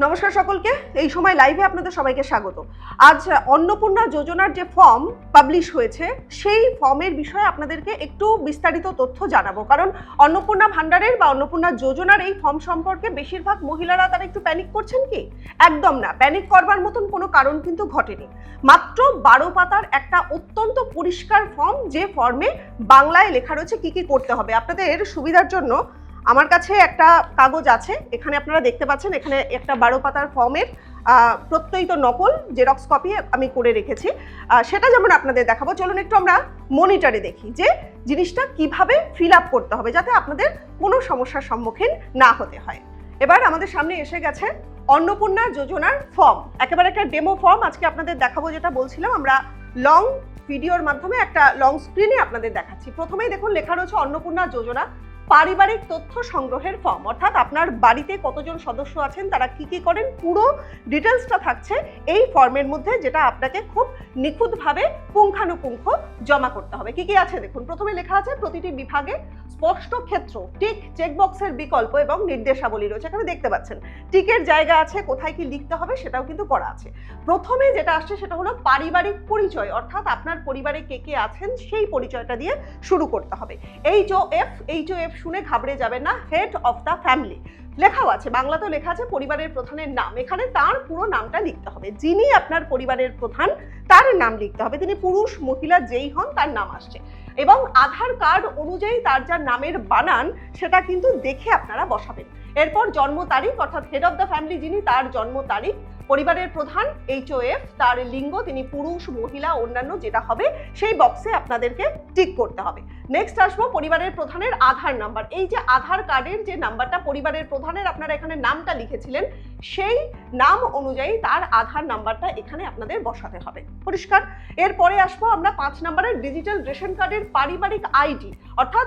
নমস্কার সকলকে, এই সময় লাইভে আপনাদের সবাইকে স্বাগত। আজ অন্নপূর্ণা যোজনার যে ফর্ম পাবলিশ হয়েছে সেই ফর্মের বিষয়ে আপনাদেরকে একটু বিস্তারিত তথ্য জানাবো, কারণ অন্নপূর্ণা ভান্ডারের বা অন্নপূর্ণা যোজনার এই ফর্ম সম্পর্কে বেশিরভাগ মহিলারা তারা একটু প্যানিক করছেন কি? একদম না, প্যানিক করবার মতন কোনো কারণ কিন্তু ঘটেনি। মাত্র 12 পাতার একটা অত্যন্ত পরিষ্কার ফর্ম, যে ফর্মে বাংলায় লেখা রয়েছে কি কি করতে হবে। আপনাদের সুবিধার জন্য আমার কাছে একটা কাগজ আছে, এখানে আপনারা দেখতে পাচ্ছেন, এখানে একটা 12 পাতার ফর্মের প্রত্যয়িত নকল জেরক্স কপি আমি করে রেখেছি। সেটা যেমন আপনাদের দেখাবো, চলুন একটু আমরা মনিটরে দেখি যে জিনিসটা কিভাবে ফিল আপ করতে হবে যাতে আপনাদের কোনো সমস্যার সম্মুখীন না হতে হয়। এবার আমাদের সামনে এসে গেছে অন্নপূর্ণা যোজনার ফর্ম, একেবারে একটা ডেমো ফর্ম আজকে আপনাদের দেখাবো। যেটা বলছিলাম, আমরা লং ভিডিওর মাধ্যমে একটা লং স্ক্রিনে আপনাদের দেখাচ্ছি। প্রথমেই দেখুন লেখা রয়েছে অন্নপূর্ণা যোজনা পারিবারিক তথ্য সংগ্রহের ফর্ম, অর্থাৎ আপনার বাড়িতে কতজন সদস্য আছেন, তারা কি কি করেন, পুরো ডিটেলসটা থাকছে এই ফর্মের মধ্যে, যেটা আপনাকে খুব নিখুঁতভাবে পুঙ্খানুপুঙ্খ জমা করতে হবে। কি কি আছে দেখুন, প্রথমে লেখা আছে প্রতিটি বিভাগে স্পষ্ট ক্ষেত্র, টিক, চেকবক্সের বিকল্প এবং নির্দেশাবলী রয়েছে। এখানে দেখতে পাচ্ছেন টিকের জায়গা আছে, কোথায় কি লিখতে হবে সেটাও কিন্তু করা আছে। প্রথমে যেটা আসছে সেটা হলো পারিবারিক পরিচয়, অর্থাৎ আপনার পরিবারে কে কে আছেন সেই পরিচয়টা দিয়ে শুরু করতে হবে। HOF শুনে ঘাবড়ে যাবেন না, হেড অফ দ্য ফ্যামিলি লেখাও আছে, বাংলাতেও লেখা আছে পরিবারের প্রধানের নাম। এখানে তার পুরো নামটা লিখতে হবে, যিনি আপনার পরিবারের প্রধান তার নাম লিখতে হবে, তিনি পুরুষ মহিলা যেই হন তার নাম আসছে, এবং আধার কার্ড অনুযায়ী তার যা নামের বানান সেটা কিন্তু দেখে আপনারা বসাবেন। এরপর জন্ম তারিখ, অর্থাৎ হেড অফ দ্য ফ্যামিলি যিনি তার জন্ম তারিখ, পরিবারের প্রধান HOF তার লিঙ্গ, তিনি পুরুষ মহিলা অন্যান্য যেটা হবে সেই বক্সে আপনাদেরকে টিক করতে হবে। নেক্সট আসবো পরিবারের প্রধানের আধার নাম্বার, এই যে আধার কার্ডের যে নাম্বারটা পরিবারের প্রধানের আপনারা এখানে নামটা লিখেছিলেন সেই নাম অনুযায়ী তার আধার নাম্বারটা এখানে আপনাদের বসাতে হবে। পরিষ্কার? এরপরে আসবো আমরা 5 নম্বরের ডিজিটাল রেশন কার্ডের পারিবারিক আইডি, অর্থাৎ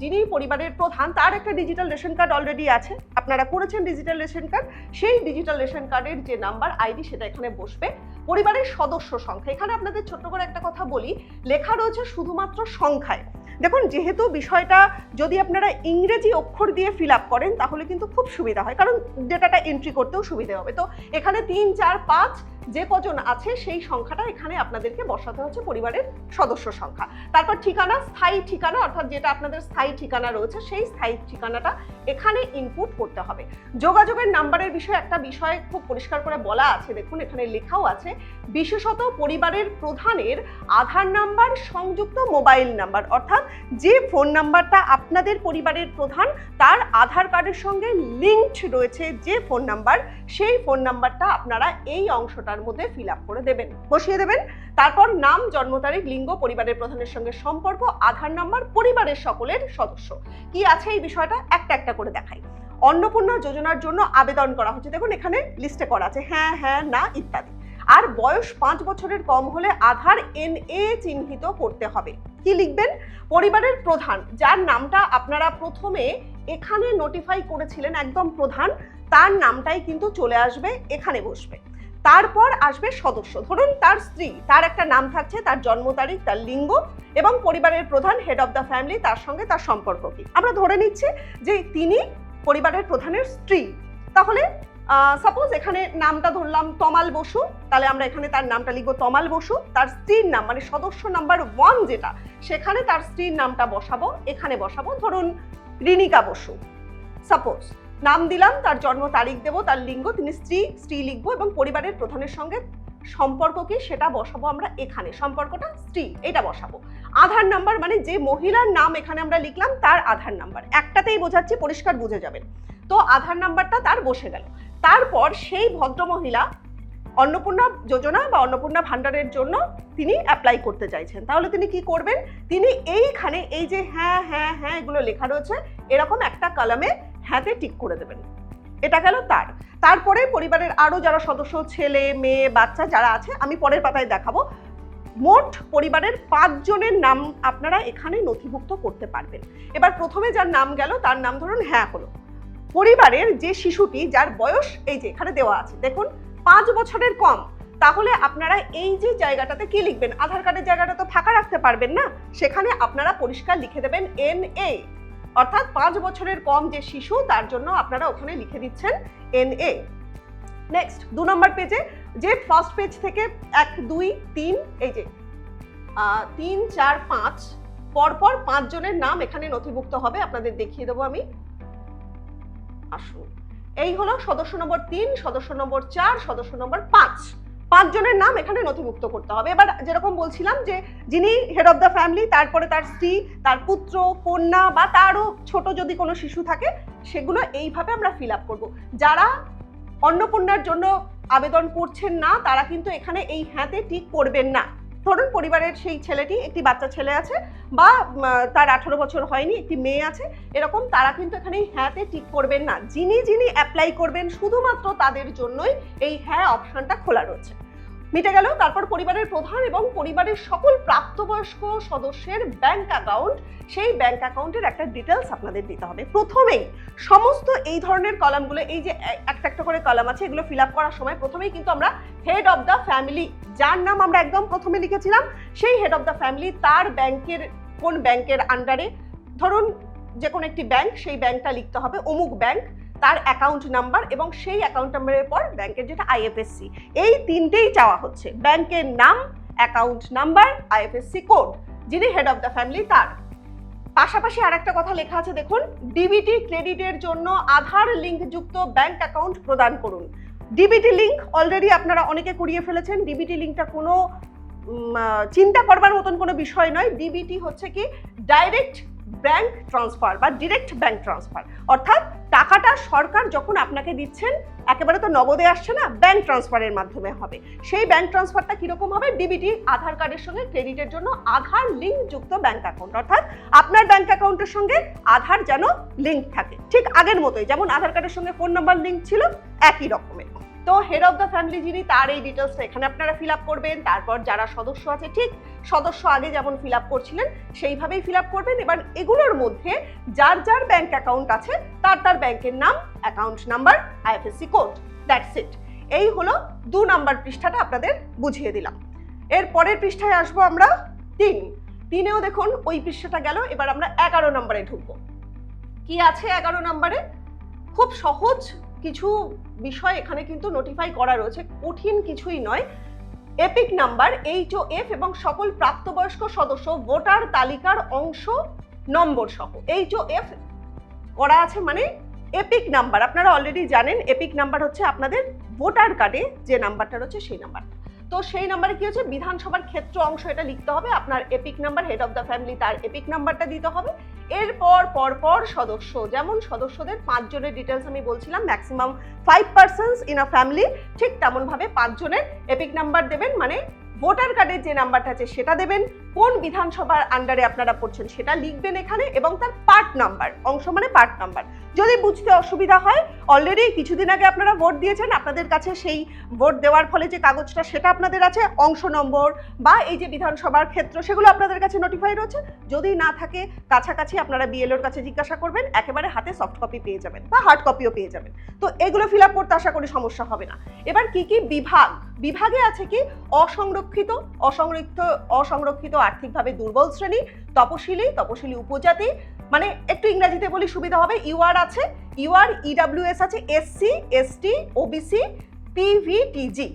যিনি পরিবারের প্রধান তার একটা ডিজিটাল রেশন কার্ড অলরেডি আছে, আপনারা করেছেন ডিজিটাল রেশন কার্ড, সেই ডিজিটাল রেশন কার্ডের যে নাম্বার আইডি সেটা এখানে বসবে। পরিবারের সদস্য সংখ্যা, এখানে আপনাদের ছোট্ট করে একটা কথা বলি, লেখা রয়েছে শুধুমাত্র সংখ্যায়। দেখুন, যেহেতু বিষয়টা যদি আপনারা ইংরেজি অক্ষর দিয়ে ফিল আপ করেন তাহলে কিন্তু খুব সুবিধা হয়, কারণ ডেটাটা এন্ট্রি করতেও সুবিধা হবে। তো এখানে 3, 4, 5 যে কজন আছে সেই সংখ্যাটা এখানে আপনাদেরকে বসাতে হচ্ছে, পরিবারের সদস্য সংখ্যা। তারপর ঠিকানা, স্থায়ী ঠিকানা, অর্থাৎ যেটা আপনাদের স্থায়ী ঠিকানা রয়েছে সেই স্থায়ী ঠিকানাটা এখানে ইনপুট করতে হবে। যোগাযোগের নাম্বারের বিষয়ে একটা বিষয় খুব পরিষ্কার করে বলা আছে, দেখুন এখানে লেখাও আছে, বিশেষত পরিবারের প্রধানের আধার নাম্বার সংযুক্ত মোবাইল নাম্বার, অর্থাৎ যে ফোন নাম্বারটা আপনাদের পরিবারের প্রধান তার আধার কার্ডের সঙ্গে লিঙ্কড রয়েছে যে ফোন নাম্বার, সেই ফোন নাম্বারটা আপনারা এই অংশটার মধ্যে ফিল আপ করে দেবেন, বসিয়ে দেবেন। তারপর নাম, জন্ম তারিখ, লিঙ্গ, পরিবারের প্রধানের সঙ্গে সম্পর্ক, আধার নাম্বার, পরিবারের সকলের সদস্য। কি আছে এই বিষয়টা একটা একটা করে দেখাই। অন্নপূর্ণা যোজনার জন্য আবেদন করা হচ্ছে, দেখুন এখানে লিস্টে করা আছে হ্যাঁ, হ্যাঁ, না ইত্যাদি। আর বয়স 5 বছরের কম হলে আধার NA চিহ্নিত করতে হবে। কি লিখবেন? পরিবারের প্রধান যার নামটা আপনারা প্রথমে এখানে নোটিফাই করেছিলেন, একদম প্রধান, তার নামটাই কিন্তু চলে আসবে, এখানে বসবে। তারপর আসবে সদস্য, ধরুন তার স্ত্রী, তার একটা নাম থাকছে, তার জন্ম তারিখ, তার লিঙ্গ, এবং পরিবারের প্রধান হেড অফ দ্য ফ্যামিলি, তার সঙ্গে তার সম্পর্ক কি। আমরা ধরে নিচ্ছি যে তিনি পরিবারের প্রধানের স্ত্রী, তাহলে সাপোজ এখানে নামটা ধরলাম তমাল বসু, তাহলে আমরা এখানে তার নামটা লিখবো তমাল বসু। তার স্ত্রীর নাম মানে সদস্য নাম্বার 1 যেটা, সেখানে তার স্ত্রীর নামটা বসাবো, এখানে বসাবো ধরুন রিনিকা বসু, সাপোজ নাম দিলাম, তার জন্ম তারিখ দেবো, তার লিঙ্গ, তিনি স্ত্রী লিখবো, এবং পরিবারের প্রধানের সঙ্গে সম্পর্ক কি সেটা বসাবো আমরা এখানে, সম্পর্কটা স্ত্রী এটা বসাবো। আধার নাম্বার মানে যে মহিলার নাম এখানে আমরা লিখলাম তার আধার নাম্বার, একটাতেই বোঝাচ্ছি, পরিষ্কার বুঝে যাবেন। তো আধার নাম্বারটা তার বসে গেল। তারপর সেই ভদ্রমহিলা অন্নপূর্ণা যোজনা বা অন্নপূর্ণা ভান্ডারের জন্য তিনি অ্যাপ্লাই করতে চাইছেন, তাহলে তিনি কি করবেন? তিনি এইখানে এই যে হ্যাঁ, হ্যাঁ, হ্যাঁ এগুলো লেখা রয়েছে, এরকম একটা কলামে হ্যাঁতে টিক করে দেবেন। এটা গেল তার। তারপরে পরিবারের আরো যারা সদস্য, ছেলে মেয়ে বাচ্চা যারা আছে, আমি পরের পাতায় দেখাবো। মোট পরিবারের 5 জনের নাম আপনারা এখানে নথিভুক্ত করতে পারবেন। এবার প্রথমে যার নাম গেল তার নাম ধরুন হ্যাঁ হলো। পরিবারের যে শিশুটি যার বয়স এই যে এখানে দেওয়া আছে, দেখুন 5 বছরের কম, তাহলে আপনারা এই যে জায়গাটাতে কি লিখবেন? আধার কার্ডের জায়গাটা তো ফাঁকা রাখতে পারবেন না, সেখানে আপনারা পরিষ্কার লিখে দেবেন NA, অর্থাৎ 5 বছরের কম যে শিশু তার জন্য আপনারা ওখানে লিখে দিচ্ছেন NA। নেক্সট 2 নম্বর পেজে যে ফার্স্ট পেজ থেকে 1 2 3 এই যে 3 4 5 পরপর 5 জনের নাম এখানে নথিভুক্ত হবে, আপনাদের দেখিয়ে দেবো আমি। আসুন, এই হলো সদস্য নম্বর 3, সদস্য নম্বর 4, সদস্য নম্বর 5 জনের নাম এখানে নথিভুক্ত করতে হবে। এবার যেরকম বলছিলাম যে যিনি হেড অফ দ্য ফ্যামিলি, তারপরে তার স্ত্রী, তার পুত্র, কন্যা বা তারও ছোট যদি কোনো শিশু থাকে, সেগুলো এইভাবে আমরা ফিল আপ করবো। যারা অন্নপূর্ণার জন্য আবেদন করছেন না তারা কিন্তু এখানে এই হ্যাঁতে টিক করবেন না। ধরুন পরিবারের সেই ছেলেটি, একটি বাচ্চা ছেলে আছে বা তার 18 বছর হয়নি, একটি মেয়ে আছে, এরকম তারা কিন্তু এখানে এই হ্যাঁতে টিক করবেন না। যিনি অ্যাপ্লাই করবেন শুধুমাত্র তাদের জন্যই এই হ্যাঁ অপশনটা খোলা রয়েছে। মিটে গেল। তারপর পরিবারের প্রধান এবং পরিবারের সকল প্রাপ্তবয়স্ক সদস্যের ব্যাংক অ্যাকাউন্ট, সেই ব্যাংক অ্যাকাউন্টের একটা ডিটেলস আপনাদের দিতে হবে। প্রথমেই সমস্ত এই ধরনের কলামগুলো, এই যে একটা একটা করে কলাম আছে, এগুলো ফিল আপ করার সময় প্রথমেই কিন্তু আমরা হেড অফ দ্য ফ্যামিলি, যার নাম আমরা একদম প্রথমে লিখেছিলাম, সেই হেড অফ দ্য ফ্যামিলি তার ব্যাংকের, কোন ব্যাংকের আন্ডারে, ধরুন যে কোনো একটি ব্যাংক, সেই ব্যাংকটা লিখতে হবে অমুক ব্যাংক, তার অ্যাকাউন্ট নাম্বার এবং সেই অ্যাকাউন্ট নাম্বারের পর ব্যাংকের যেটা আইএফএসসি, এই তিনটেই চাওয়া হচ্ছে। ব্যাংকের নাম, অ্যাকাউন্ট নাম্বার, আইএফএসসি কোড, যিনি হেড অফ দ্য ফ্যামিলি তার। পাশাপাশি আরেকটা কথা লেখা আছে দেখুন, ডিবিটি ক্রেডিটের জন্য আধার লিঙ্ক যুক্ত ব্যাংক অ্যাকাউন্ট প্রদান করুন। ডিবিটি লিঙ্ক অলরেডি আপনারা অনেকে করিয়ে ফেলেছেন। ডিবিটি লিঙ্কটা কোনো চিন্তা করবার মতন কোনো বিষয় নয়। ডিবিটি হচ্ছে কি ডাইরেক্ট ব্যাংক ট্রান্সফার বা ডিরেক্ট ব্যাংক ট্রান্সফার, অর্থাৎ টাকাটা সরকার যখন আপনাকে দিচ্ছেন একেবারে তো নগদে আসছে না, ব্যাংক ট্রান্সফারের মাধ্যমে হবে। সেই ব্যাংক ট্রান্সফারটা কিরকম হবে? ডিবিটি আধার কার্ডের সঙ্গে ক্রেডিটের জন্য আধার লিঙ্ক যুক্ত ব্যাংক অ্যাকাউন্ট, অর্থাৎ আপনার ব্যাংক অ্যাকাউন্টের সঙ্গে আধার যেন লিঙ্ক থাকে, ঠিক আগের মতোই, যেমন আধার কার্ডের সঙ্গে ফোন নাম্বার লিঙ্ক ছিল, একই রকমের। তো হেড অফ দ্য ফ্যামিলি যিনি, তার এই ডিটেলসটা এখানে আপনারা ফিল আপ করবেন। তারপর যারা সদস্য আছে, ঠিক সদস্য আগে যেমন ফিল আপ করছিলেন সেইভাবেই ফিল আপ করবেন। এবার এগুলোর মধ্যে যার ব্যাংক অ্যাকাউন্ট আছে তার ব্যাংকের নাম, account number, IFSC code, that's it. এই হলো 2 নম্বর পৃষ্ঠাটা আপনাদের বুঝিয়ে দিলাম। এর পরের পৃষ্ঠায় আসবো আমরা 3-এও দেখুন ওই পৃষ্ঠাটা গেল। এবার আমরা 11 নম্বরে ঢুকবো। কি আছে 11 নম্বরে? খুব সহজ কিছু বিষয় এখানে কিন্তু নোটিফাই করা রয়েছে, কঠিন কিছুই নয়। এপিক নাম্বার, HOF এবং সকল প্রাপ্তবয়স্ক সদস্য ভোটার তালিকার অংশ নম্বর সহ। HOF করা আছে মানে এপিক নাম্বার, আপনারা অলরেডি জানেন এপিক নাম্বার হচ্ছে আপনাদের ভোটার কার্ডে যে নাম্বারটা রয়েছে সেই নাম্বারটা। তো সেই নাম্বারে কি হচ্ছে, বিধানসভার ক্ষেত্র অংশ এটা লিখতে হবে, আপনার epic number, head of the family তার এপিক নাম্বারটা দিতে হবে। এরপর পরপর সদস্য, যেমন সদস্যদের 5 জনের ডিটেলস আমি বলছিলাম, maximum 5 persons in a family, ঠিক তেমন ভাবে 5 জনের এপিক নাম্বার দেবেন, মানে ভোটার কার্ডের যে নাম্বারটা আছে সেটা দেবেন, কোন বিধানসভার আন্ডারে আপনারা পড়ছেন সেটা লিখবেন এখানে, এবং তার পার্ট নাম্বার, অংশ মানে পার্ট নাম্বার। যদি বুঝতে অসুবিধা হয়, অলরেডি কিছুদিন আগে আপনারা ভোট দিয়েছেন, আপনাদের কাছে সেই ভোট দেওয়ার ফলে যে কাগজটা সেটা আপনাদের আছে, অংশ নম্বর বা এই যে বিধানসভার ক্ষেত্র সেগুলো আপনাদের কাছে নোটিফাই রয়েছে। যদি না থাকে কাছাকাছি আপনারা বিএলওর কাছে জিজ্ঞাসা করবেন, একেবারে হাতে সফট কপি পেয়ে যাবেন বা হার্ড কপিও পেয়ে যাবেন। তো এগুলো ফিল আপ করতে আশা করি সমস্যা হবে না। এবার কি কি বিভাগ, বিভাগে আছে কি অসংরক্ষিত, অসংরক্ষিত আর্থিকভাবে দুর্বল শ্রেণী, তপশিলি উপজাতি, মানে একটু ইংরেজিতে বলি সুবিধা হবে, ইউআর আছে, ইউআর, ইডব্লিউএস আছে, এসসি, এসটি, ওবিসি, পিভিটিজি।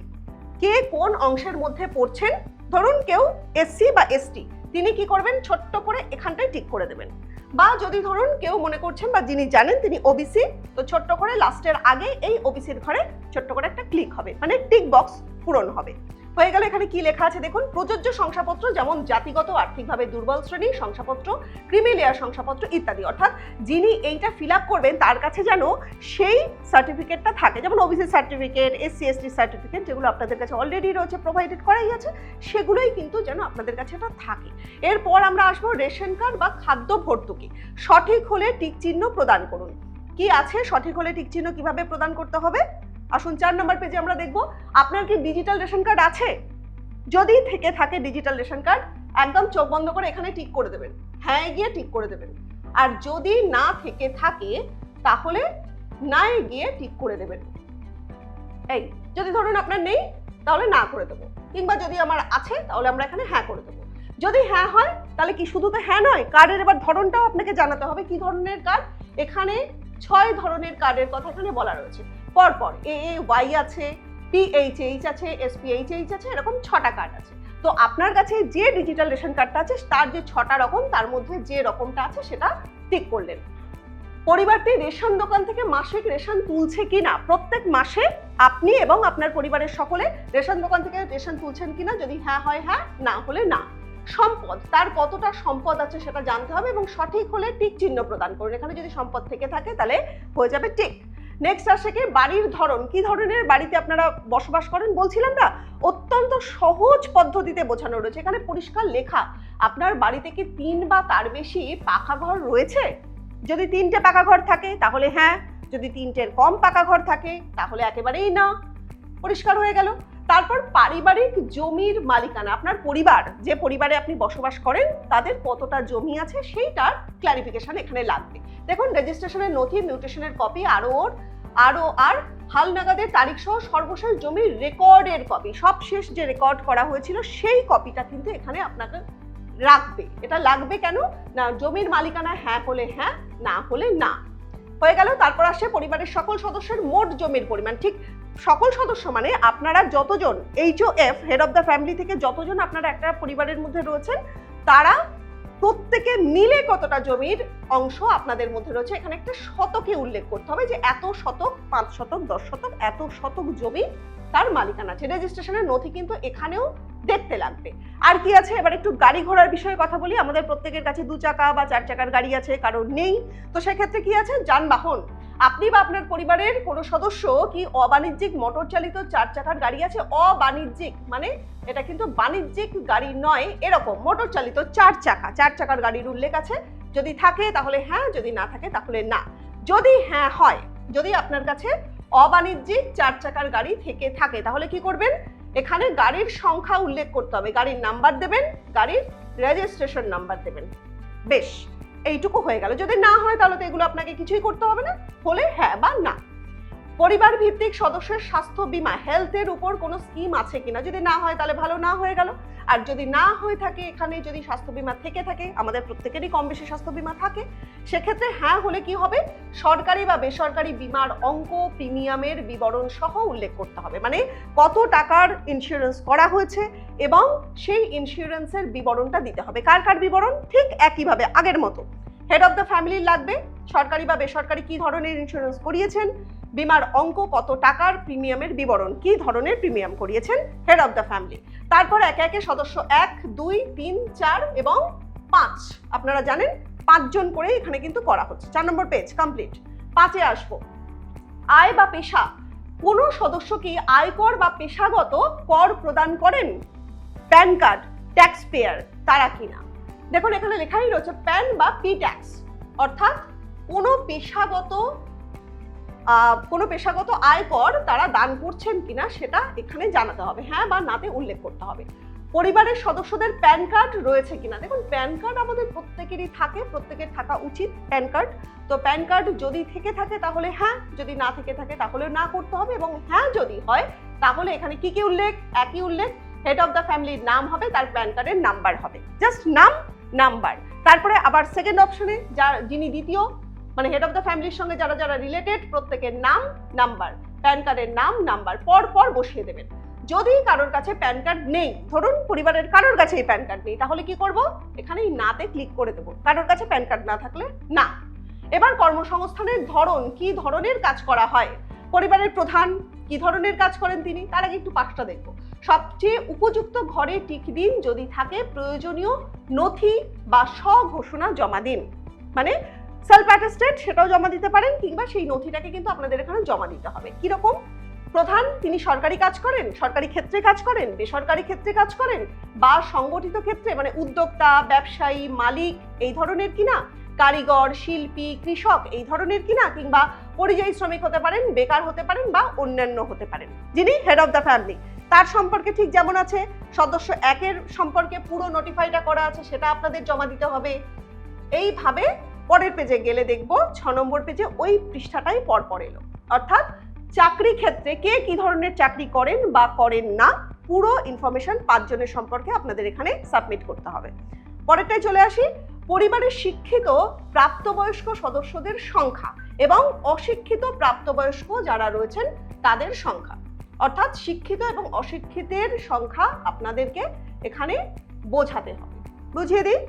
কে কোন অংশের মধ্যে পড়ছেন, ধরুন কেউ এসসি বা এসটি, তিনি কি করবেন, ছোট্ট করে এখানটায় টিক করে দেবেন। বা যদি ধরুন কেউ মনে করছেন বা যিনি জানেন তিনি ওবিসি, তো ছোট্ট করে লাস্টের আগে এই ওবিসির ঘরে ছোট্ট করে একটা ক্লিক হবে, মানে টিক বক্স পূরণ হবে। হয়ে গেল। এখানে কি লেখা আছে দেখুন, প্রযোজ্য শংসাপত্র যেমন জাতিগত আর্থিকভাবে দুর্বল শ্রেণী শংসাপত্র, ক্রিমিলেয়ার শংসাপত্র ইত্যাদি, অর্থাৎ যিনি এইটা ফিল আপ করবেন তার কাছে যেন সেই সার্টিফিকেটটা থাকে, যেমন OBC certificate, SC ST certificate, যেগুলো আপনাদের কাছে অলরেডি রয়েছে, প্রোভাইডেড করাই আছে, সেগুলোই কিন্তু যেন আপনাদের কাছে এটা থাকে। এরপর আমরা আসবো রেশন কার্ড বা খাদ্য ভর্তুকি, সঠিক হলে টিক চিহ্ন প্রদান করুন। কি আছে, সঠিক হলে টিক চিহ্ন কিভাবে প্রদান করতে হবে? আসুন 4 নম্বর পেজে আমরা দেখব, আপনার কি ডিজিটাল রেশন কার্ড আছে? যদি থেকে থাকে ডিজিটাল রেশন কার্ড, একদম চোখ বন্ধ করে এখানে টিক করে দেবেন, হ্যাঁ গিয়ে টিক করে দেবেন। আর যদি না থেকে থাকে তাহলে না গিয়ে টিক করে দেবেন। এই যদি ধরুন আপনার নেই তাহলে না করে দেবো, কিংবা যদি আমার আছে তাহলে আমরা এখানে হ্যাঁ করে দেবো। যদি হ্যাঁ হয় তাহলে কি শুধু তো হ্যাঁ নয়, কার্ডের এবার ধরনটাও আপনাকে জানাতে হবে। কি ধরনের কার্ড? এখানে 6 ধরনের কার্ডের কথা এখানে বলা রয়েছে। পরপর AAY আছে, PHH আছে, SPHH আছে, এরকম 6টা কার্ড আছে। তো আপনার কাছে যে ডিজিটাল রেশন কার্ডটা আছে তার যে 6টা রকম, তার মধ্যে যে রকমটা আছে সেটা টিক করলেন। পরিবারটি রেশন দোকান থেকে মাসিক রেশন তুলছে কিনা, প্রত্যেক মাসে আপনি এবং আপনার পরিবারের সকলে রেশন দোকান থেকে রেশন তুলছেন কিনা, যদি হ্যাঁ হয় হ্যাঁ, না হলে না। সম্পদ, তার কতটা সম্পদ আছে সেটা জানতে হবে এবং সঠিক হলে টিক চিহ্ন প্রদান করুন। এখানে যদি সম্পদ থেকে থাকে তাহলে হয়ে যাবে টিক। নেক্সট আসে কি বাড়ির ধরন, কি ধরনের বাড়িতে আপনারা বসবাস করেন বলছিলাম না, অত্যন্ত সহজ পদ্ধতিতে বোঝানো রয়েছে। এখানে পরিষ্কার লেখা, আপনার বাড়িতে কি 3 বা তার বেশি পাকা ঘর রয়েছে? যদি 3টে পাকা ঘর থাকে তাহলে হ্যাঁ, যদি 3টের কম পাকা ঘর থাকে তাহলে একেবারেই না। পরিষ্কার হয়ে গেল। তারপর পারিবারিক জমির মালিকানা, আপনার পরিবার, যে পরিবারে আপনি বসবাস করেন তাদের কতটা জমি আছে সেইটার ক্ল্যারিফিকেশন এখানে লাগবে। দেখুন রেজিস্ট্রেশনের নথি, মিউটেশনের কপি, আর হালনাগাদের তারিখ সহ সর্বশেষ জমির রেকর্ডের কপি, সবশেষ যে রেকর্ড করা হয়েছিল সেই কপিটা কিন্তু এখানে আপনাকে রাখবে। এটা লাগবে কেন না, জমির মালিকানা হ্যাঁ হলে হ্যাঁ, না হলে না। হয়ে গেল। তারপর আসে পরিবারের সকল সদস্যের মোট জমির পরিমাণ। ঠিক সকল সদস্য মানে আপনারা যতজন, HOF head of the family থেকে যতজন আপনারা একটা পরিবারের মধ্যে রয়েছেন তারা প্রত্যেকে মিলে কতটা জমির অংশ আপনাদের মধ্যে রয়েছে, এখানে একটা শতকে উল্লেখ করতে হবে যে এত শতক, 5 শতক, 10 শতক, এত শতক জমি তার মালিকানা আছে। রেজিস্ট্রেশনের নথি কিন্তু এখানেও দেখতে লাগবে। আর কি আছে, এবার একটু গাড়ি ঘোড়ার বিষয়ে কথা বলি। আমাদের প্রত্যেকের কাছে 2 চাকা বা 4 চাকার গাড়ি আছে, কারণ নেই। তো সেক্ষেত্রে কি আছে, যানবাহন, আপনি বা আপনার পরিবারের কোনো সদস্য কি অবাণিজ্যিক মোটর চালিত 4 চাকার গাড়ি আছে? অবাণিজ্যিক মানে এটা কিন্তু বাণিজ্যিক গাড়ি নয়, এরকম মোটর চালিত 4 চাকার গাড়ির উল্লেখ আছে। যদি থাকে তাহলে হ্যাঁ, যদি না থাকে তাহলে না। যদি হ্যাঁ হয়, যদি আপনার কাছে অবাণিজ্যিক 4 চাকার গাড়ি থেকে থাকে তাহলে কি করবেন, এখানে গাড়ির সংখ্যা উল্লেখ করতে হবে, গাড়ির নাম্বার দেবেন, গাড়ির রেজিস্ট্রেশন নাম্বার দেবেন। বেশ, এইটুকু হয়ে গেল। যদি না হয় তাহলে তো এগুলো আপনাকে কিছুই করতে হবে না, হলে হ্যাঁ বা না। পরিবার ভিত্তিক সদস্যের স্বাস্থ্য বীমা, হেলথের উপর কোনো স্কিম আছে কিনা, যদি না হয় তাহলে ভালো, না হয়ে গেল। আর যদি না হয়ে থাকে, এখানে যদি স্বাস্থ্য বীমা থেকে থাকে, আমাদের প্রত্যেকেরই কম বেশি স্বাস্থ্য বীমা থাকে, সেক্ষেত্রে হ্যাঁ হলে কি হবে, সরকারি বা বেসরকারি বীমার অঙ্ক, প্রিমিয়ামের বিবরণ সহ উল্লেখ করতে হবে। মানে কত টাকার ইন্স্যুরেন্স করা হয়েছে এবং সেই ইন্স্যুরেন্সের বিবরণটা দিতে হবে। কার কার বিবরণ? ঠিক একইভাবে আগের মতো হেড অফ দ্য ফ্যামিলির লাগবে, সরকারি বা বেসরকারি কি ধরনের ইন্স্যুরেন্স করিয়েছেন, বিমার অঙ্ক কত টাকার, প্রিমিয়ামের বিবরণ, কি ধরনের প্রিমিয়াম করিয়েছেন, হেড অফ দ্য ফ্যামিলি। তারপর একে একে সদস্য 1, 2, 3, 4 এবং 5, আপনারা জানেন 5 জন করে এখানে কিন্তু করা হচ্ছে। 4 নম্বর পেজ কমপ্লিট। 5-এ আসবো, আয় বা পেশা, কোন সদস্য কি আয়কর বা পেশাগত কর প্রদান করেন? প্যান কার্ড, ট্যাক্স পেয়ার তারা কিনা। দেখুন এখানে লেখাই রয়েছে প্যান বা পি ট্যাক্স, অর্থাৎ কোনো পেশাগত আয়কর তারা দান করছেন কিনা সেটা এখানে জানাতে হবে, হ্যাঁ বা নাতে উল্লেখ করতে হবে। পরিবারের সদস্যদের প্যান কার্ড রয়েছে কিনা, দেখুন প্যান কার্ড আমাদের প্রত্যেকেরই থাকে, প্রত্যেকের থাকা উচিত প্যান কার্ড। তো প্যান কার্ড যদি থেকে থাকে তাহলে হ্যাঁ, যদি না থেকে থাকে তাহলে না করতে হবে। এবং হ্যাঁ যদি হয় তাহলে এখানে কি কি উল্লেখ, একই উল্লেখ, হেড অফ দ্য ফ্যামিলির নাম হবে, তার প্যান কার্ডের নাম্বার হবে, জাস্ট নাম, নাম্বার। তারপরে আবার সেকেন্ড অপশনে যিনি দ্বিতীয় মানে হেড অফ দ্য ফ্যামিলির সঙ্গে যারা যারা রিলেটেড প্রত্যেকের নাম, নাম্বার, প্যান কার্ডের নাম, নাম্বার পর পর বসিয়ে দেবেন। যদি কারোর কাছে প্যান কার্ড নেই, ধরুন পরিবারের কারোর কাছে এই প্যান কার্ড নেই, তাহলে কি করব, এখানে নাতে ক্লিক করে দেবো, কারোর কাছে প্যান কার্ড না থাকলে না। এবার কর্মসংস্থানের ধরন, কি ধরনের কাজ করা হয়, পরিবারের প্রধান কি ধরনের কাজ করেন তিনি, তার আগে একটু 5টা দেখবো। সবচেয়ে উপযুক্ত ঘরে টিক দিন, যদি থাকে প্রয়োজনীয় নথি বা স্বঘোষণা জমা দিন, মানে সেলফ অ্যাটেস্টেড সেটাও জমা দিতে পারেন, কিংবা সেই নথিটাকে কিন্তু আপনাদের এখানে জমা দিতে হবে। কিরকম, প্রধান তিনি সরকারি কাজ করেন, সরকারি ক্ষেত্রে কাজ করেন, বেসরকারি ক্ষেত্রে কাজ করেন, বা সংগঠিত ক্ষেত্রে মানে উদ্যোক্তা, ব্যবসায়ী, মালিক এই ধরনের কিনা, কারিগর, শিল্পী, কৃষক এই ধরনের কিনা, কিংবা পরিযায়ী শ্রমিক হতে পারেন, বেকার হতে পারেন বা অন্যান্য হতে পারেন। যিনি হেড অফ দ্য ফ্যামিলি তার সম্পর্কে ঠিক যেমন আছে সদস্য 1-এর সম্পর্কে পুরো নোটিফাইটা করা আছে, সেটা আপনাদের জমা দিতে হবে। এইভাবে পরের পেজে গেলে দেখবো 6 নম্বর পেজে ওই পৃষ্ঠাটাই পরপর এলো, অর্থাৎ চাকরি ক্ষেত্রে কে কি ধরনের চাকরি করেন বা করেন না, পুরো ইনফরমেশন 5 জনের সম্পর্কে আপনাদের এখানে সাবমিট করতে হবে। পরেরটায় চলে আসি, পরিবারের শিক্ষিত প্রাপ্তবয়স্ক সদস্যদের সংখ্যা এবং অশিক্ষিত প্রাপ্তবয়স্ক যারা রয়েছেন তাদের সংখ্যা। অর্থাৎ শিক্ষিত এবং অশিক্ষিতের সংখ্যা আপনাদেরকে এখানে বোঝাতে হবে। বুঝিয়ে দিই,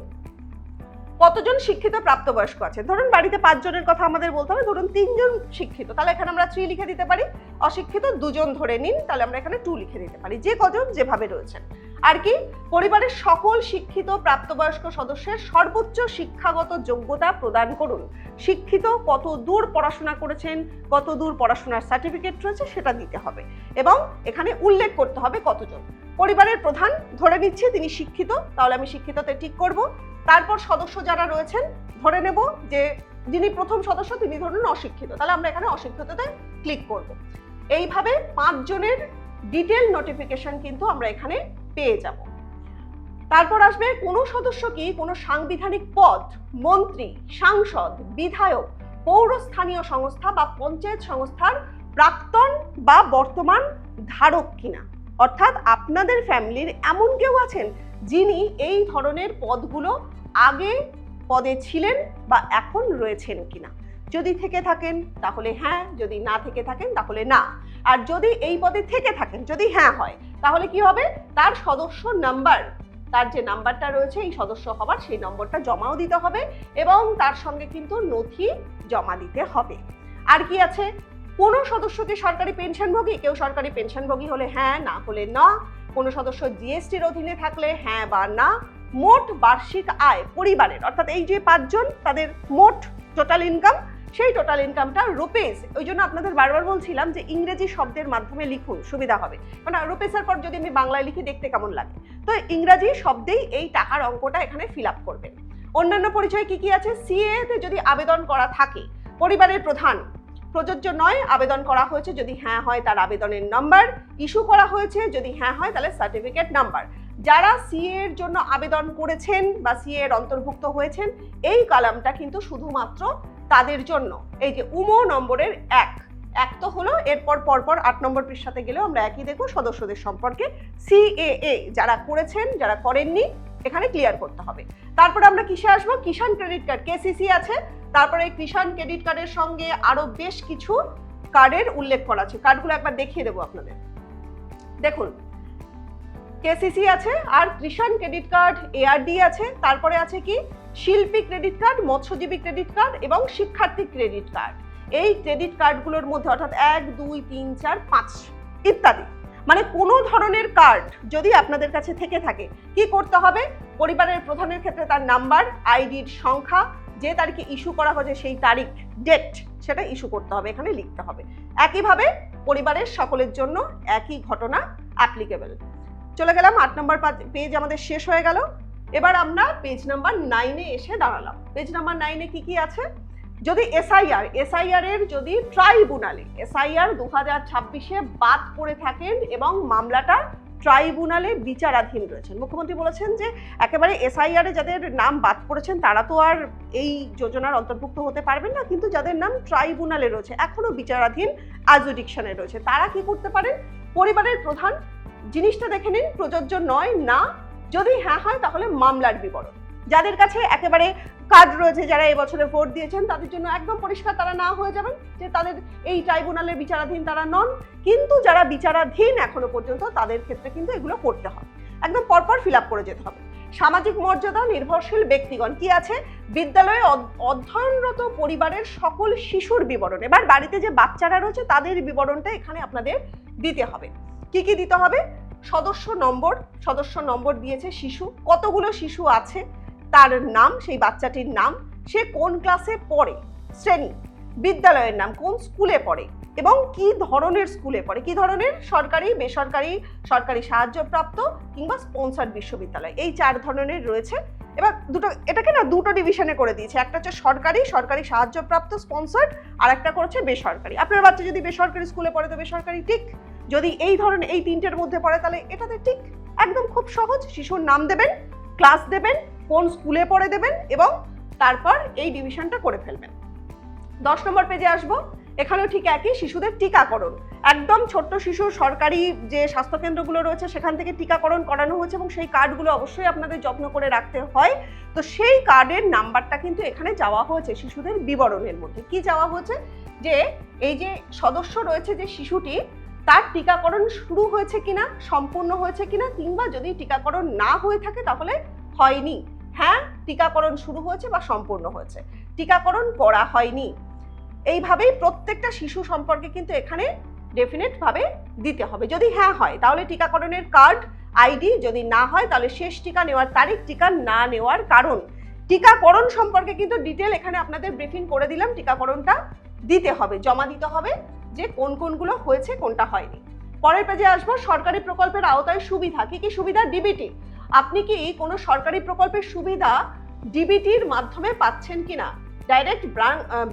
কতজন শিক্ষিত প্রাপ্তবয়স্ক আছে। ধরুন বাড়িতে 5 জনের কথা আমাদের বলতে হবে, ধরুন 3 জন শিক্ষিত, তাহলে এখানে আমরা 3 লিখে দিতে পারি। অশিক্ষিত 2 জন ধরে নিন, তাহলে আমরা এখানে 2 লিখে দিতে পারি, যে কজন যেভাবে রয়েছেন। আর কি, পরিবারের সকল শিক্ষিত প্রাপ্তবয়স্ক সদস্যের সর্বোচ্চ শিক্ষাগত যোগ্যতা প্রদান করুন। শিক্ষিত কত দূর পড়াশোনা করেছেন, কত দূর পড়াশোনার সার্টিফিকেট রয়েছে সেটা দিতে হবে এবং এখানে উল্লেখ করতে হবে কতজন। পরিবারের প্রধান ধরে নিচ্ছে তিনি শিক্ষিত, তাহলে আমি শিক্ষিততে টিক করব। তারপর সদস্য যারা রয়েছেন ধরে নেব যে যিনি প্রথম সদস্য তিনি ধরুন অশিক্ষিত, তাহলে আমরা এখানে অশিক্ষিততে ক্লিক করব। এইভাবে 5 জনের ডিটেল নোটিফিকেশন কিন্তু আমরা এখানে পেয়ে যাব। তারপর আসবে কোন সদস্য কি কোনো সাংবিধানিক পদ, মন্ত্রী, সাংসদ, বিধায়ক, পৌরস্থানীয় সংস্থা বা পঞ্চায়েত সংস্থার প্রাক্তন বা বর্তমান ধারক কিনা। অর্থাৎ আপনাদের ফ্যামিলির এমন কেউ আছেন যিনি এই ধরনের পদগুলো আগে পদে ছিলেন বা এখন রয়েছেন কিনা। যদি থেকে থাকেন তাহলে হ্যাঁ, যদি না থেকে থাকেন তাহলে না। আর যদি এই পদে থেকে থাকেন, যদি হ্যাঁ হয়, তাহলে কি হবে, তার সদস্য নাম্বার, তার যে নাম্বারটা রয়েছে এই সদস্য হবার সেই নম্বরটা জমাও দিতে হবে এবং তার সঙ্গে কিন্তু নথি জমা দিতে হবে। আর কি আছে, কোনো সদস্য কি সরকারি পেনশনভোগী, কেউ সরকারি পেনশনভোগী হলে হ্যাঁ, না হলে না। কোনো সদস্য জিএসটির অধীনে থাকলে হ্যাঁ বা না। মোট বার্ষিক আয় পরিবারের, অর্থাৎ এই যে 5 জন তাদের মোট টোটাল ইনকাম, সেই টোটাল ইনকামটা রুপিস। ওই জন্য আপনাদের বারবার বলছিলাম যে ইংরেজি শব্দের মাধ্যমে লিখুন, সুবিধা হবে। মানে রুপিসের পর যদি আমি বাংলায় লিখি দেখতে কেমন লাগে, তো ইংরাজি শব্দেই এই টাকার অঙ্কটা এখানে ফিল আপ করবেন। অন্যান্য পরিচয় কি কি আছে, সিএ তে যদি আবেদন করা থাকে পরিবারের প্রধান প্রযোজ্য নয়, আবেদন করা হয়েছে যদি হ্যাঁ হয় তার আবেদনের নাম্বার, ইস্যু করা হয়েছে যদি হ্যাঁ হয় তাহলে সার্টিফিকেট নাম্বার। যারা সিএ এর জন্য আবেদন করেছেন বা সিএ এর অন্তর্ভুক্ত হয়েছেন এই কলামটা কিন্তু শুধুমাত্র তাদের জন্য। এই যে উমো নম্বরের 1 তো হলো, এরপর পরপর 8 নম্বর পৃষ্ঠাতে গেলেও আমরা একই দেখব সদস্যদের সম্পর্কে। সিএএ যারা করেছেন, যারা করেননি এখানে ক্লিয়ার করতে হবে। তারপরে আমরা কিসে আসবো, কিষাণ ক্রেডিট কার্ড, কেসিসি আছে। তারপরে এই কিষাণ ক্রেডিট কার্ডের সঙ্গে আরো বেশ কিছু কার্ডের উল্লেখ করা আছে, কার্ডগুলো একবার দেখিয়ে দেবো আপনাদের। দেখুন, কেসিসি আছে, আর কিষাণ ক্রেডিট কার্ড, এআরডি আছে, তারপরে আছে কি শিল্পী ক্রেডিট কার্ড, মৎস্যজীবী ক্রেডিট কার্ড এবং শিক্ষার্থী ক্রেডিট কার্ড। এই ক্রেডিট কার্ডগুলোর মধ্যে অর্থাৎ 1, 2, 3, 4, 5 ইত্যাদি, মানে কোনো ধরনের কার্ড যদি আপনাদের কাছে থেকে থাকে কি করতে হবে, পরিবারের প্রধানের ক্ষেত্রে তার নাম্বার, আইডির সংখ্যা, যে তারিখে ইস্যু করা হয়েছে সেই তারিখ, ডেট, সেটা ইস্যু করতে হবে, এখানে লিখতে হবে। একইভাবে পরিবারের সকলের জন্য একই ঘটনা অ্যাপ্লিকেবল। চলে গেলাম 8 নম্বর পেজ আমাদের শেষ হয়ে গেল। এবার আমরা পেজ নাম্বার 9-এ এসে দাঁড়ালাম। পেজ নাম্বার 9-এ কি কি আছে, যদি এসআইআর এর যদি ট্রাইব্যুনালে এসআইআর 2026-এ বাদ পড়ে থাকেন এবং মামলাটা ট্রাইব্যুনালে বিচারাধীন রয়েছেন, মুখ্যমন্ত্রী বলেছেন যে একেবারে এসআইআর এ যাদের নাম বাদ পড়েছেন তারা তো আর এই যোজনার অন্তর্ভুক্ত হতে পারবেন না, কিন্তু যাদের নাম ট্রাইব্যুনালে রয়েছে, এখনো বিচারাধীন অ্যাডজুডিকশনে রয়েছে, তারা কি করতে পারেন, পরিবারের প্রধান জিনিসটা দেখে নিন প্রযোজ্য নয় না, যদি হ্যাঁ হয় তাহলে মামলার বিবরণ। যাদের কাছে একেবারে কার্ড রয়েছে, যারা এবছরে ভোট দিয়েছেন তাদের জন্য একদম পরিষ্কার তারা না হয়ে যাবেন যে তাদের এই ট্রাইব্যুনালের বিচারাধীন তারা নন, কিন্তু যারা বিচারাধীন এখনো পর্যন্ত তাদের ক্ষেত্রে কিন্তু এগুলো করতে হবে, একদম পরপর ফিল আপ করে যেতে হবে। সামাজিক মর্যাদা নির্ভরশীল ব্যক্তিগণ কি আছে, বিদ্যালয়ে অধ্যয়নরত পরিবারের সকল শিশুর বিবরণ। এবার বাড়িতে যে বাচ্চারা রয়েছে তাদের বিবরণটা এখানে আপনাদের দিতে হবে। কি কি দিতে হবে, সদস্য নম্বর দিয়েছে শিশু, কতগুলো শিশু আছে, তার নাম, সেই বাচ্চাটির নাম, সে কোন ক্লাসে পড়ে, শ্রেণী, বিদ্যালয়ের নাম, কোন স্কুলে পড়ে এবং কি ধরনের স্কুলে পড়ে, কি ধরনের, সরকারি, বেসরকারি, সরকারি সাহায্যপ্রাপ্ত কিংবা স্পন্সর্ড বিশ্ববিদ্যালয়, এই 4 ধরনের রয়েছে। এবার এটাকে না দুটো ডিভিশনে করে দিয়েছে, একটা হচ্ছে সরকারি সাহায্যপ্রাপ্ত স্পন্সর্ড, আর একটা করেছে বেসরকারি। আপনার বাচ্চা যদি বেসরকারি স্কুলে পড়ে তো বেসরকারি টিক, যদি এই ধরনের এই 3টের মধ্যে পড়ে তাহলে এটাতে টিক। একদম খুব সহজ, শিশুর নাম দেবেন, ক্লাস দেবেন, কোন স্কুলে পড়ে দেবেন এবং তারপর এই ডিভিশনটা করে ফেলবেন। 10 নম্বর পেজে আসবো, এখানেও ঠিক একই, শিশুদের টিকাকরণ। একদম ছোট্ট শিশু সরকারি যে স্বাস্থ্যকেন্দ্রগুলো রয়েছে সেখান থেকে টিকাকরণ করানো হয়েছে এবং সেই কার্ডগুলো অবশ্যই আপনাদের যত্ন করে রাখতে হয়। তো সেই কার্ডের নাম্বারটা কিন্তু এখানে যাওয়া হয়েছে শিশুদের বিবরণের মধ্যে। কি যাওয়া হয়েছে, যে এই যে সদস্য রয়েছে যে শিশুটি, তার টিকাকরণ শুরু হয়েছে কিনা, সম্পূর্ণ হয়েছে কিনা, কিংবা যদি টিকাকরণ না হয়ে থাকে তাহলে হয়নি, হ্যাঁ টিকাকরণ শুরু হয়েছে বা সম্পূর্ণ হয়েছে, টিকাকরণ করা হয়নি। এইভাবেই প্রত্যেকটা শিশু সম্পর্কে কিন্তু এখানে ডেফিনেট ভাবে দিতে হবে। যদি হ্যাঁ হয় তাহলে টিকাকরণের কার্ড, আইডি, যদি না হয় তাহলে শেষ টিকা নেওয়ার তারিখ, টিকা না নেওয়ার কারণ। টিকাকরণ সম্পর্কে কিন্তু ডিটেল এখানে আপনাদের ব্রিফিং করে দিলাম। টিকাকরণটা দিতে হবে, জমা দিতে হবে যে কোনগুলো হয়েছে কোনটা হয়নি। পরের পেজে আসবো, সরকারি প্রকল্পের আওতায় সুবিধা। কি কি সুবিধা? ডিবিটি। আপনি কি কোনো সরকারি প্রকল্পের সুবিধা ডিবিটির মাধ্যমে পাচ্ছেন কিনা, ডাইরেক্ট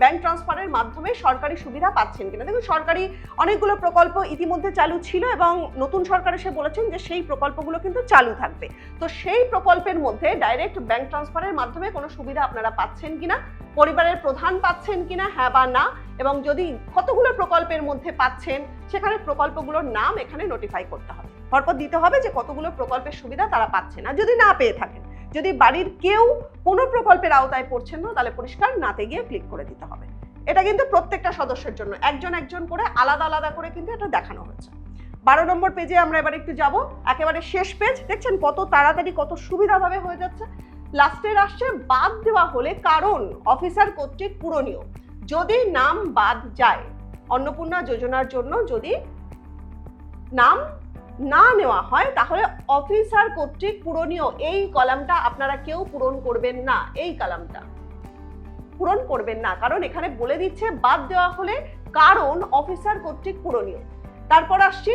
ব্যাংক ট্রান্সফারের মাধ্যমে সরকারি সুবিধা পাচ্ছেন কিনা। দেখুন, সরকারি অনেকগুলো প্রকল্প ইতিমধ্যে চালু ছিল এবং নতুন সরকার এসে বলেছেন যে সেই প্রকল্পগুলো কিন্তু চালু থাকবে। তো সেই প্রকল্পের মধ্যে ডাইরেক্ট ব্যাংক ট্রান্সফারের মাধ্যমে কোনো সুবিধা আপনারা পাচ্ছেন কিনা, পরিবারের প্রধান পাচ্ছেন কিনা, হ্যাঁ বা না, এবং যদি কতগুলো প্রকল্পের মধ্যে পাচ্ছেন সেখানে প্রকল্পগুলোর নাম এখানে নোটিফাই করতে হবে, পরপর দিতে হবে যে কতগুলো প্রকল্পের সুবিধা তারা পাচ্ছে না। যদি না পেয়ে থাকেন, যদি বাড়ির কেউ কোনো প্রকল্পের আওতায় পড়ছেন না, তাহলে পরিষ্কার নাতে গিয়ে ক্লিক করে দিতে হবে। এটা কিন্তু প্রত্যেকটা সদস্যের জন্য একজন একজন করে আলাদা আলাদা করে কিন্তু এটা দেখানো হয়েছে। 12 নম্বর পেজে আমরা এবার একটু যাব, একেবারে শেষ পেজ। দেখছেন কত তাড়াতাড়ি কত সুবিধাভাবে হয়ে যাচ্ছে। লাস্টের আসছে বাদ দেওয়া হলে কারণ অফিসার কর্তৃক পূরণীয়। যদি নাম বাদ যায়, অন্নপূর্ণা যোজনার জন্য যদি নাম না নেওয়া হয় তাহলে অফিসার কর্তৃক পূরণীয় এই কলামটা আপনারা কেউ পূরণ করবেন না, এই কলামটা পূরণ করবেন না, কারণ এখানে বলে দিচ্ছে বাদ দেওয়া হলে কারণ অফিসার কর্তৃক পূরণীয়। তারপর আসছি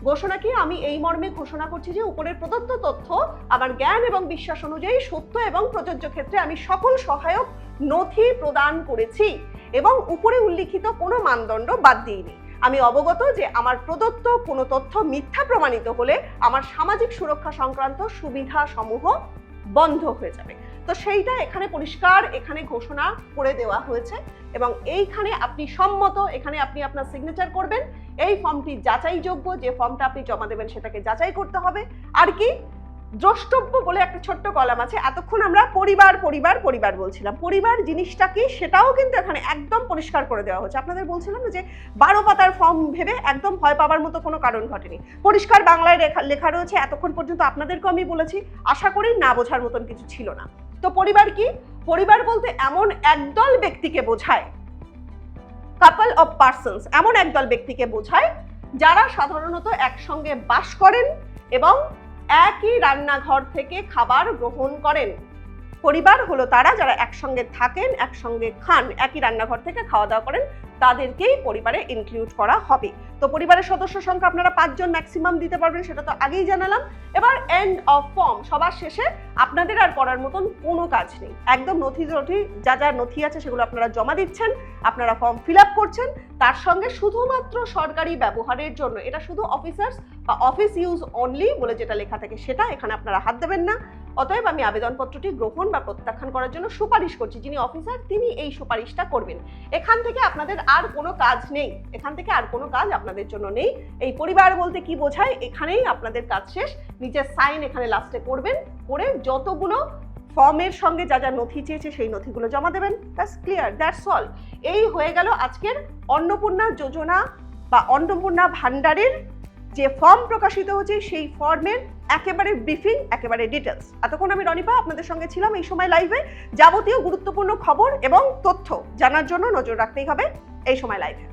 ঘোষণা কি, আমি এই মর্মে ঘোষণা করছি যে উপরের প্রদত্ত তথ্য আমার জ্ঞান এবং বিশ্বাস অনুযায়ী সত্য এবং প্রযোজ্য ক্ষেত্রে আমি সকল সহায়ক নথি প্রদান করেছি এবং উপরে উল্লিখিত কোনো মানদণ্ড বাদ দিইনি। আমি অবগত যে আমার প্রদত্ত কোনো তথ্য মিথ্যা প্রমাণিত হলে আমার সামাজিক সুরক্ষা সংক্রান্ত সুবিধা সমূহ বন্ধ হয়ে যাবে। তো সেইটা এখানে পরিষ্কার এখানে ঘোষণা করে দেওয়া হয়েছে এবং এইখানে আপনি সম্মত, এখানে আপনি আপনার সিগনেচার করবেন। এই ফর্মটি যাচাইযোগ্য, যে ফর্মটা আপনি জমা দেবেন সেটাকে যাচাই করতে হবে। আর কি দ্রষ্টব্য বলে একটা ছোট্ট কলাম আছে। এতক্ষণ আমরা পরিবার পরিবার পরিবার বলছিলাম, পরিবার জিনিসটা কি সেটাও কিন্তু এখানে একদম পরিষ্কার করে দেওয়া হচ্ছে। আপনাদের বলছিলাম যে 12 পাতার ফর্ম ভেবে একদম ভয় পাওয়ার মতো কোনো কারণ ঘটেনি, পরিষ্কার বাংলায় লেখা রয়েছে। এতক্ষণ পর্যন্ত আপনাদেরকেও আমি বলেছি, আশা করি না বোঝার মতন কিছু ছিল না। তো পরিবার কি? পরিবার বলতে এমন একদল ব্যক্তিকে বোঝায়, কাপল অফ পার্সনস, এমন একদল ব্যক্তিকে বোঝায় যারা সাধারণত একসঙ্গে বাস করেন এবং একই রান্নাঘর থেকে খাবার গ্রহণ করেন। পরিবার হলো তারা যারা একসঙ্গে থাকেন, একসঙ্গে খান, একই রান্নাঘর থেকে খাওয়া দাওয়া করেন, তাদেরকেই পরিবারে ইনক্লুড করা হবে। তো পরিবারের সদস্য সংখ্যা আপনারা 5 জন ম্যাক্সিমাম দিতে পারবেন, সেটা তো আগেই জানালাম। এবার এন্ড অফ ফর্ম, সবার শেষে আপনাদের আর করার মতন কোনো কাজ নেই। একদম নথি যা যা নথি আছে সেগুলো আপনারা জমা দিচ্ছেন, আপনারা ফর্ম ফিল আপ করছেন। তার সঙ্গে শুধুমাত্র সরকারি ব্যবহারের জন্য, এটা শুধু অফিসার্স বা অফিস ইউজ অনলি বলে যেটা লেখা থাকে সেটা, এখানে আপনারা হাত দেবেন না। অতএব আমি আবেদনপত্রটি গ্রহণ বা প্রত্যাখ্যান করার জন্য সুপারিশ করছি। যিনি অফিসার তিনি এই সুপারিশটা করবেন। এখান থেকে আপনাদের আর কোনো কাজ নেই, এখান থেকে আর কোনো কাজ আপনাদের জন্য নেই। এই পরিবার বলতে কি বোঝায় এখানেই আপনাদের কাজ শেষ। নিচে সাইন এখানে লাস্টে করবেন, করে যতগুলো ফর্মের সঙ্গে যা যা নথি চেয়েছে সেই নথিগুলো জমা দেবেন। ব্যাস, ক্লিয়ার, দ্যাটস অল। এই হয়ে গেল আজকের অন্নপূর্ণা যোজনা বা অন্নপূর্ণা ভান্ডারের যে ফর্ম প্রকাশিত হচ্ছে সেই ফর্মের একেবারে ব্রিফিং, একেবারে ডিটেলস। এতক্ষণ আমি রনিপা আপনাদের সঙ্গে ছিলাম এই সময় লাইভে। যাবতীয় গুরুত্বপূর্ণ খবর এবং তথ্য জানার জন্য নজর রাখতেই হবে এই সময় লাইভে।